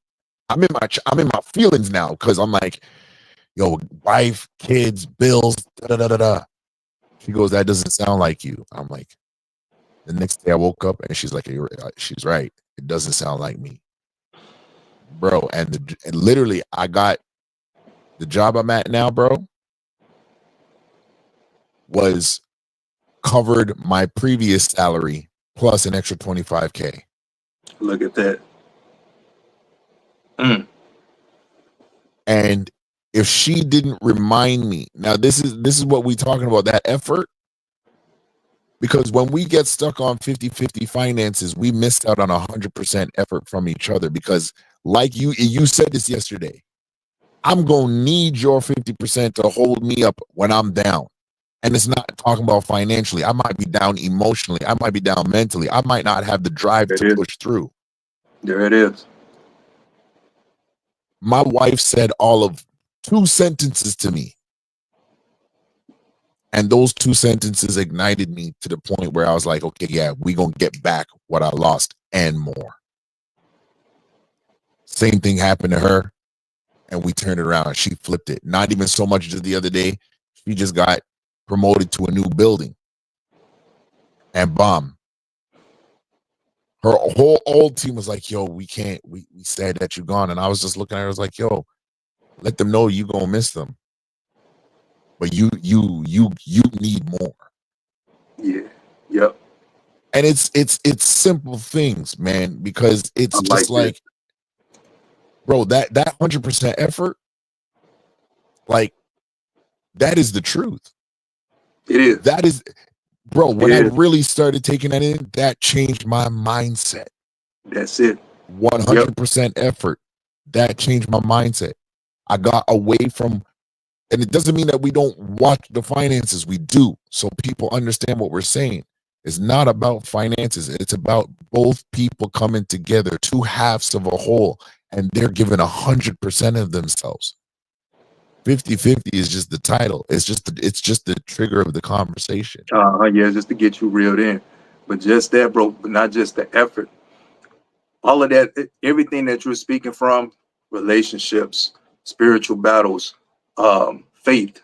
Speaker 2: I'm in my feelings now, because I'm like, yo, wife, kids, bills, da-da-da-da-da. She goes, that doesn't sound like you. I'm like, the next day I woke up and she's like, she's right. It doesn't sound like me. Bro, and literally I got the job I'm at now, bro, was covered my previous salary plus an extra 25K.
Speaker 3: Look at that.
Speaker 2: And if she didn't remind me, now this is what we talking about, that effort. Because when we get stuck on 50-50 finances, we missed out on 100% effort from each other. Because like you said this yesterday, I'm going to need your 50% to hold me up when I'm down. And it's not talking about financially. I might be down emotionally. I might be down mentally. I might not have the drive to push through.
Speaker 3: There it is.
Speaker 2: My wife said all of 2 sentences to me. And those 2 sentences ignited me to the point where I was like, okay, yeah, we gonna get back what I lost and more. Same thing happened to her, and we turned it around. She flipped it. Not even so much just the other day. She just got promoted to a new building. And bomb. Her whole old team was like, yo, we can't, we said that you're gone. And I was just looking at her, I was like, yo, let them know you gonna miss them. But you need more.
Speaker 3: Yeah. Yep.
Speaker 2: And it's simple things, man, because it's just like, bro, that 100% effort, like, that is the truth.
Speaker 3: It is.
Speaker 2: That is, bro, when I really started taking that in, that changed my mindset.
Speaker 3: That's it.
Speaker 2: 100% effort. That changed my mindset. I got away from, and it doesn't mean that we don't watch the finances. We do, so people understand what we're saying. It's not about finances. It's about both people coming together, 2 halves of a whole, and they're giving 100% of themselves. 50-50 is just the title. It's just the trigger of the conversation.
Speaker 3: Yeah, just to get you reeled in. But just that, bro, but not just the effort. All of that, everything that you're speaking from, relationships, spiritual battles, faith,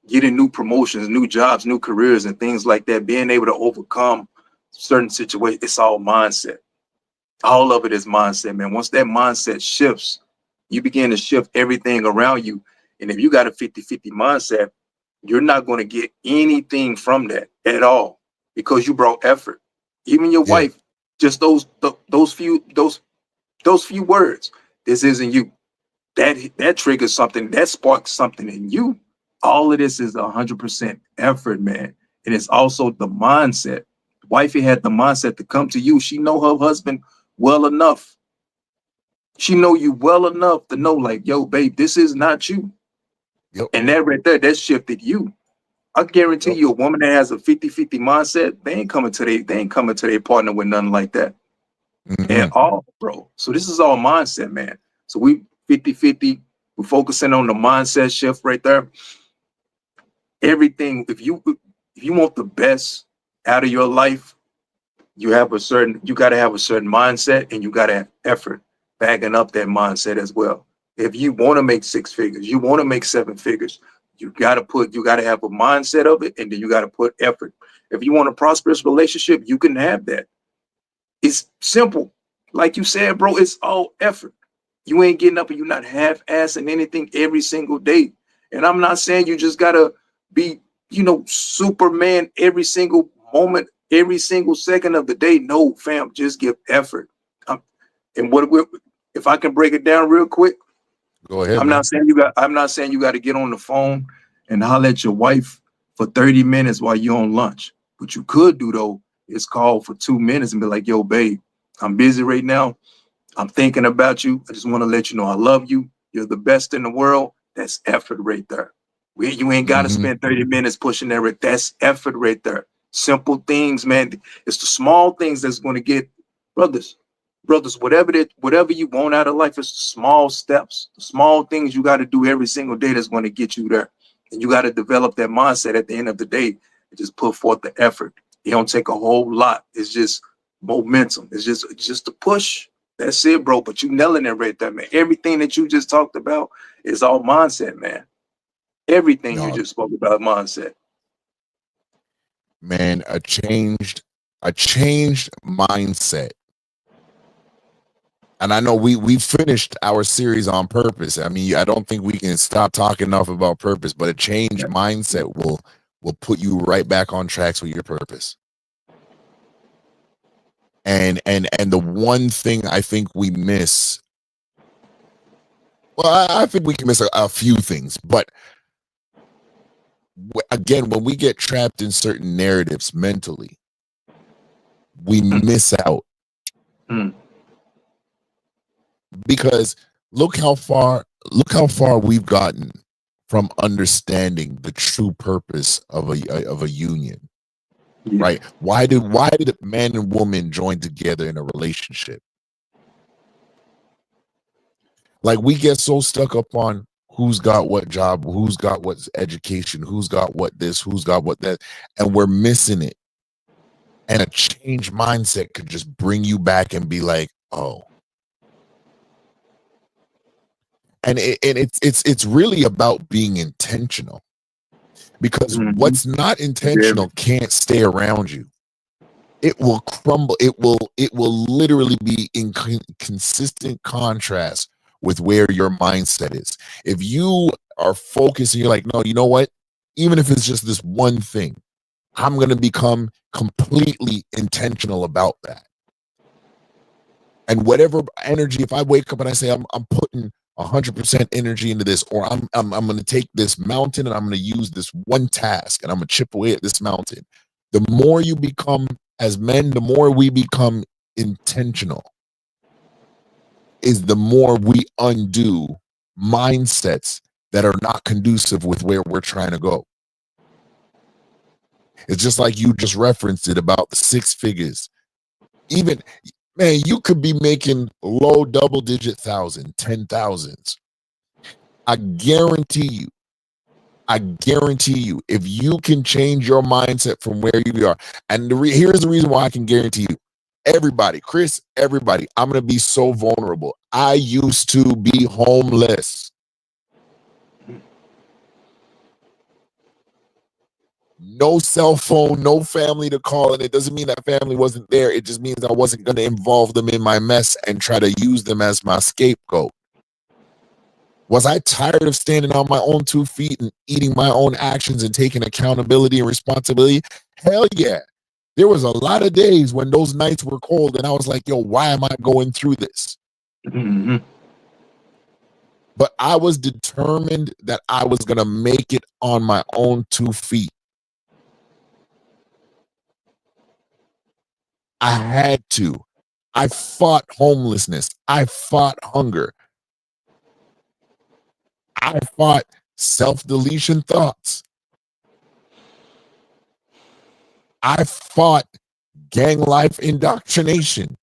Speaker 3: getting new promotions, new jobs, new careers, and things like that, being able to overcome certain situations, it's all mindset. All of it is mindset, man. Once that mindset shifts, you begin to shift everything around you. And if you got a 50-50 mindset, you're not going to get anything from that at all, because you brought effort. Even your wife, just those few words, this isn't you. That triggers something, that sparks something in you. All of this is 100% effort, man. And it's also the mindset. Wifey had the mindset to come to you. She know her husband well enough. She know you well enough to know, like, yo, babe, this is not you.
Speaker 2: Yep.
Speaker 3: And that right there, that shifted you. I guarantee you, a woman that has a 50-50 mindset, they ain't coming to their partner with nothing like that. At all, bro. So this is all mindset, man. So we 50-50, we're focusing on the mindset shift right there. Everything, if you want the best out of your life, you got to have a certain mindset, and you got to have effort backing up that mindset as well. If you want to make 6 figures, you want to make 7 figures, you got to have a mindset of it, and then you got to put effort. If you want a prosperous relationship, you can have that. It's simple. Like you said, bro, it's all effort. You ain't getting up and you're not half-assing anything every single day. And I'm not saying you just got to be, Superman every single moment, every single second of the day. No, fam, just give effort. And if I can break it down real quick,
Speaker 2: go ahead.
Speaker 3: I'm not saying you got to get on the phone and holler at your wife for 30 minutes while you're on lunch. What you could do, though, is call for 2 minutes and be like, yo, babe, I'm busy right now. I'm thinking about you. I just want to let you know I love you. You're the best in the world. That's effort right there. You ain't got to spend 30 minutes pushing that. That's effort right there. Simple things, man. It's the small things that's going to get, brothers, whatever you want out of life, it's the small steps, the small things you got to do every single day that's going to get you there. And you got to develop that mindset at the end of the day and just put forth the effort. It don't take a whole lot. It's just momentum. It's just a push. That's it, bro. But you nailing it right there, man. Everything that you just talked about is all mindset, man. Everything you just spoke about, mindset.
Speaker 2: Man, a changed mindset. And I know we finished our series on purpose. I mean, I don't think we can stop talking enough about purpose, but a changed mindset will put you right back on tracks with your purpose. And the one thing I think we miss, well, I think we can miss a few things, but again, when we get trapped in certain narratives mentally, we miss out. Because look how far we've gotten from understanding the true purpose of a union. Right? Why did man and woman join together in a relationship? Like, we get so stuck up on, who's got what job, who's got what education, who's got what this, who's got what that, and we're missing it. And a change mindset could just bring you back and be like, oh. And it's really about being intentional, because what's not intentional can't stay around you. It will crumble. It will literally be in consistent contrast with where your mindset is. If you are focused and you're like, no, you know what? Even if it's just this one thing, I'm going to become completely intentional about that. And whatever energy, if I wake up and I say, I'm putting 100% energy into this, or I'm going to take this mountain and I'm going to use this one task and I'm going to chip away at this mountain. The more you become, as men, the more we become intentional, is the more we undo mindsets that are not conducive with where we're trying to go. It's just like you just referenced it about the 6 figures. Even, man, you could be making low double-digit thousand, 10,000s. I guarantee you, if you can change your mindset from where you are, and here's the reason why I can guarantee you, everybody, Chris, everybody, I'm going to be so vulnerable. I used to be homeless. No cell phone, no family to call, and it doesn't mean that family wasn't there. It just means I wasn't going to involve them in my mess and try to use them as my scapegoat. Was I tired of standing on my own 2 feet and eating my own actions and taking accountability and responsibility? Hell yeah. There was a lot of days when those nights were cold and I was like, yo, why am I going through this? But I was determined that I was going to make it on my own 2 feet. I had to. I fought homelessness. I fought hunger. I fought self-deletion thoughts. I fought gang life indoctrination.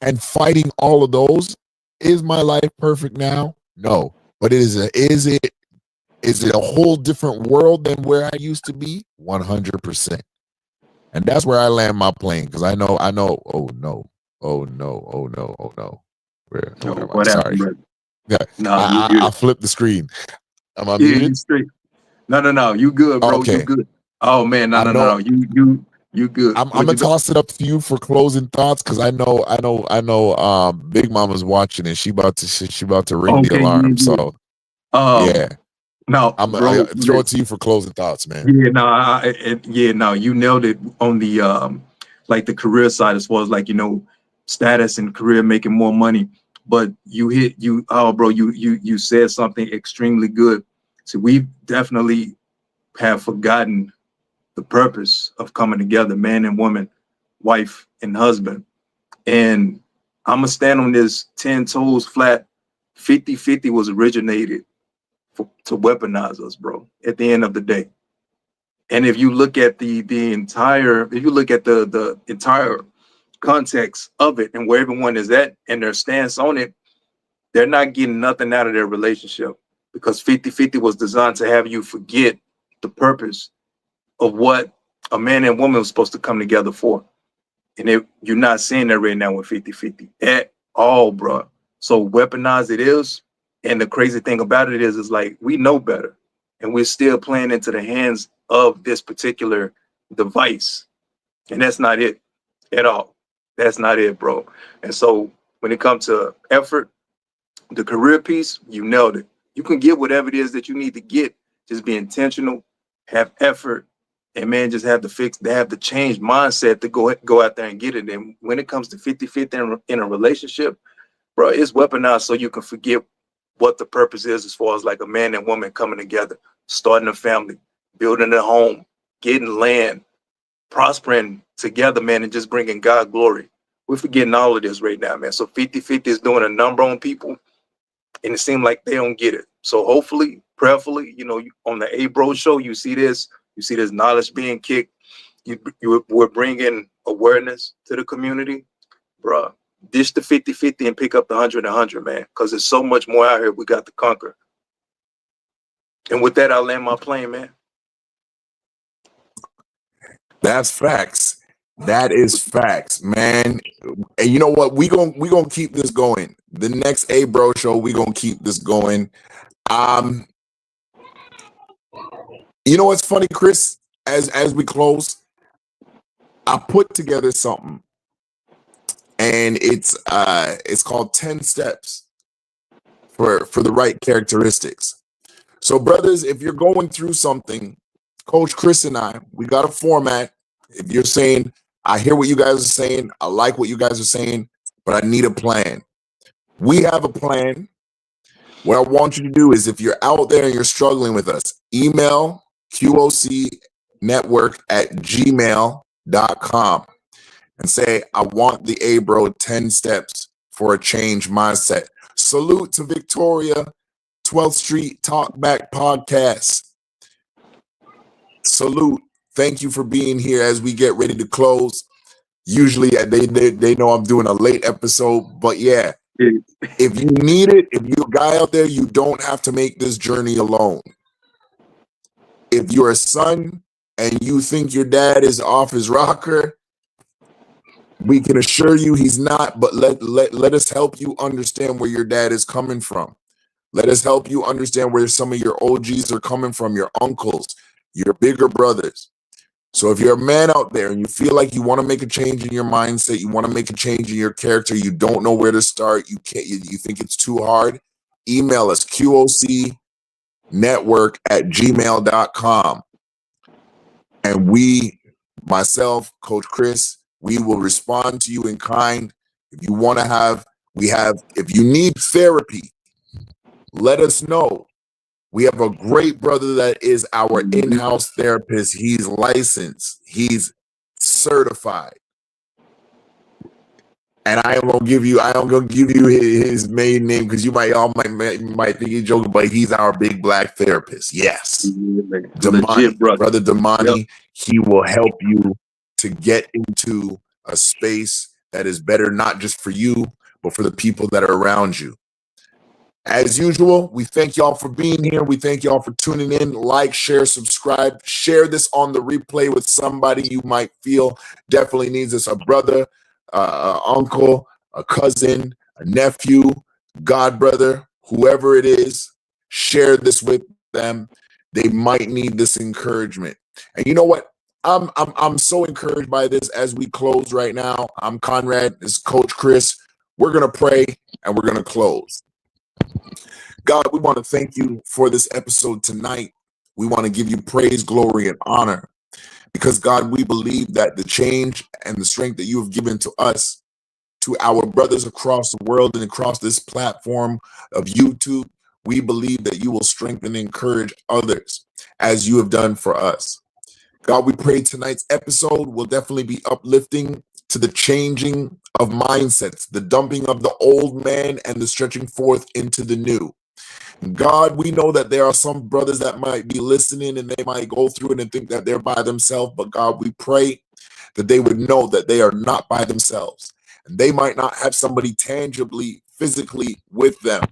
Speaker 2: And fighting all of those, is my life perfect now? No. But is it a whole different world than where I used to be? 100%. And that's where I land my plane, because I know, oh no. Where am I? Sorry. Yeah,
Speaker 3: No,
Speaker 2: I flipped the screen. Am I muted?
Speaker 3: You straight. No. You good, bro.
Speaker 2: Okay.
Speaker 3: You good. Oh man, no. You good.
Speaker 2: I'm gonna toss it up to you for closing thoughts, because I know Big Mama's watching and she about to ring the alarm. So yeah.
Speaker 3: No,
Speaker 2: I'm gonna throw it to you for closing thoughts, man.
Speaker 3: Yeah, no, you nailed it on the like the career side, as far as like, status and career, making more money. But you said something extremely good. So we definitely have forgotten the purpose of coming together, man and woman, wife and husband. And I'm gonna stand on this 10 toes flat. 50-50 was originated to weaponize us, bro, at the end of the day. And if you look at the entire context of it and where everyone is at and their stance on it, they're not getting nothing out of their relationship, because 50-50 was designed to have you forget the purpose of what a man and woman was supposed to come together for. And you're not seeing that right now with 50-50 at all, bro. So weaponized it is. And the crazy thing about it is like, we know better, and we're still playing into the hands of this particular device. And that's not it at all. That's not it, bro. And so when it comes to effort, the career piece, you nailed it. You can get whatever it is that you need to get. Just be intentional, have effort, and man, just have the change mindset to go out there and get it. And when it comes to 50-50 in a relationship, bro, it's weaponized so you can forget what the purpose is, as far as like a man and woman coming together, starting a family, building a home, getting land, prospering together, man, and just bringing God glory. We're forgetting all of this right now, man. So 50-50 is doing a number on people, and it seems like they don't get it. So hopefully, prayerfully, on the A-Bro show, you see this knowledge being kicked. We're bringing awareness to the community, bro. dish the 50-50 and pick up the 100-100, man, because there's so much more out here we got to conquer. And with that, I'll land my plane, man.
Speaker 2: That's facts. That is facts, man. And you know what? We gonna keep this going. The next A Bro show, we gonna keep this going. You know what's funny, Chris? As we close, I put together something, and it's called 10 steps for the right characteristics. So, brothers, if you're going through something, Coach Chris and we got a format. If you're saying, I hear what you guys are saying, I like what you guys are saying, but I need a plan. We have a plan. What I want you to do is, if you're out there and you're struggling with us, email QOCnetwork@gmail.com and say, I want the A Bro 10 steps for a change mindset. Salute to Victoria, 12th Street Talkback Podcast. Salute. Thank you for being here as we get ready to close. Usually they know I'm doing a late episode, but yeah, if you need it, if you're a guy out there, you don't have to make this journey alone. If you're a son and you think your dad is off his rocker, we can assure you he's not, but let us help you understand where your dad is coming from. Let us help you understand where some of your OGs are coming from, your uncles, your bigger brothers. So if you're a man out there and you feel like you want to make a change in your mindset, you want to make a change in your character, you don't know where to start, you think it's too hard, email us, QOCnetwork@gmail.com. And we, myself, Coach Chris, we will respond to you in kind. If you want to if you need therapy, let us know. We have a great brother that is our in-house therapist. He's licensed. He's certified. And I am gonna give you his main name because you might think he's joking, but he's our big black therapist. Yes, Damani, brother Damani. Yep. He will help you to get into a space that is better, not just for you, but for the people that are around you. As usual, we thank y'all for being here. We thank y'all for tuning in. Like, share, subscribe. Share this on the replay with somebody you might feel definitely needs this. A brother, uncle, a cousin, a nephew, godbrother, whoever it is. Share this with them. They might need this encouragement. And you know what? I'm so encouraged by this as we close right now. I'm Conrad. This is Coach Chris. We're gonna pray and we're gonna close. God, we want to thank you for this episode tonight. We want to give you praise, glory, and honor because, God, we believe that the change and the strength that you have given to us, to our brothers across the world and across this platform of YouTube, we believe that you will strengthen and encourage others as you have done for us. God, we pray tonight's episode will definitely be uplifting to the changing of mindsets, the dumping of the old man and the stretching forth into the new. God, we know that there are some brothers that might be listening and they might go through it and think that they're by themselves. But God, we pray that they would know that they are not by themselves. And they might not have somebody tangibly, physically with them.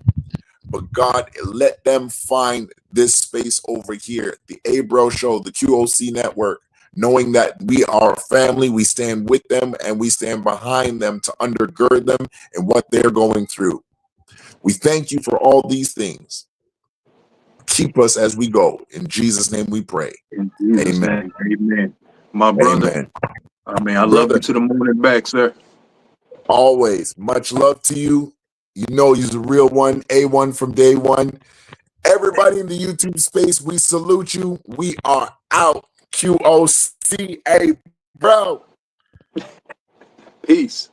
Speaker 2: But God, let them find this space over here, the A Bro Show, the QOC Network, knowing that we are a family, we stand with them and we stand behind them to undergird them in what they're going through. We thank you for all these things. Keep us as we go. In Jesus' name we pray. Amen.
Speaker 3: Amen. My brother. Amen. I love you to the morning back, sir.
Speaker 2: Always. Much love to you. You know you're the real one. A1 from day one. Everybody in the YouTube space, we salute you. We are out. QOCA, bro.
Speaker 3: Peace.